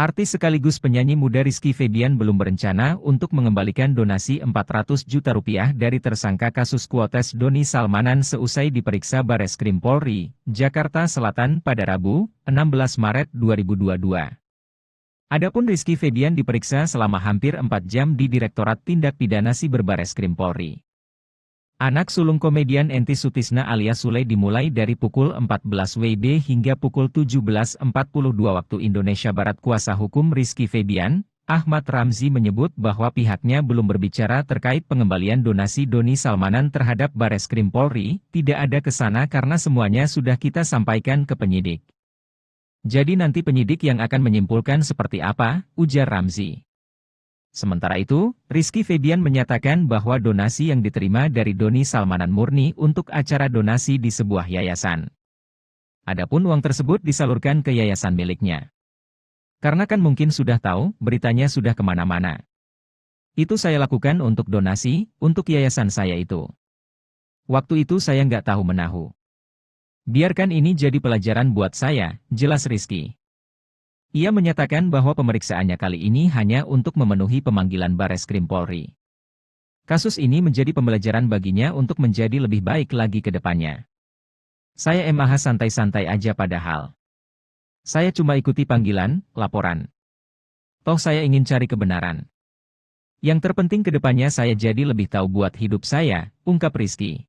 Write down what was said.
Artis sekaligus penyanyi muda Rizky Febian belum berencana untuk mengembalikan donasi Rp400 juta dari tersangka kasus Kuotes Doni Salmanan seusai diperiksa Bareskrim Polri, Jakarta Selatan pada Rabu, 16 Maret 2022. Adapun Rizky Febian diperiksa selama hampir 4 jam di Direktorat Tindak Pidana Siber Bareskrim Polri. Anak sulung komedian Enti Sutisna alias Sule dimulai dari pukul 14 WIB hingga pukul 17.42 waktu Indonesia Barat. Kuasa hukum Rizky Febian, Ahmad Ramzi menyebut bahwa pihaknya belum berbicara terkait pengembalian donasi Doni Salmanan terhadap Bareskrim Polri, tidak ada kesana karena semuanya sudah kita sampaikan ke penyidik. Jadi nanti penyidik yang akan menyimpulkan seperti apa, ujar Ramzi. Sementara itu, Rizky Febian menyatakan bahwa donasi yang diterima dari Doni Salmanan murni untuk acara donasi di sebuah yayasan. Adapun uang tersebut disalurkan ke yayasan miliknya. Karena kan mungkin sudah tahu, beritanya sudah kemana-mana. Itu saya lakukan untuk donasi, untuk yayasan saya itu. Waktu itu saya nggak tahu menahu. Biarkan ini jadi pelajaran buat saya, jelas Rizky. Ia menyatakan bahwa pemeriksaannya kali ini hanya untuk memenuhi pemanggilan Bareskrim Polri. Kasus ini menjadi pembelajaran baginya untuk menjadi lebih baik lagi ke depannya. Saya MAH santai-santai aja padahal. Saya cuma ikuti panggilan, laporan. Toh saya ingin cari kebenaran. Yang terpenting ke depannya saya jadi lebih tahu buat hidup saya, ungkap Rizky.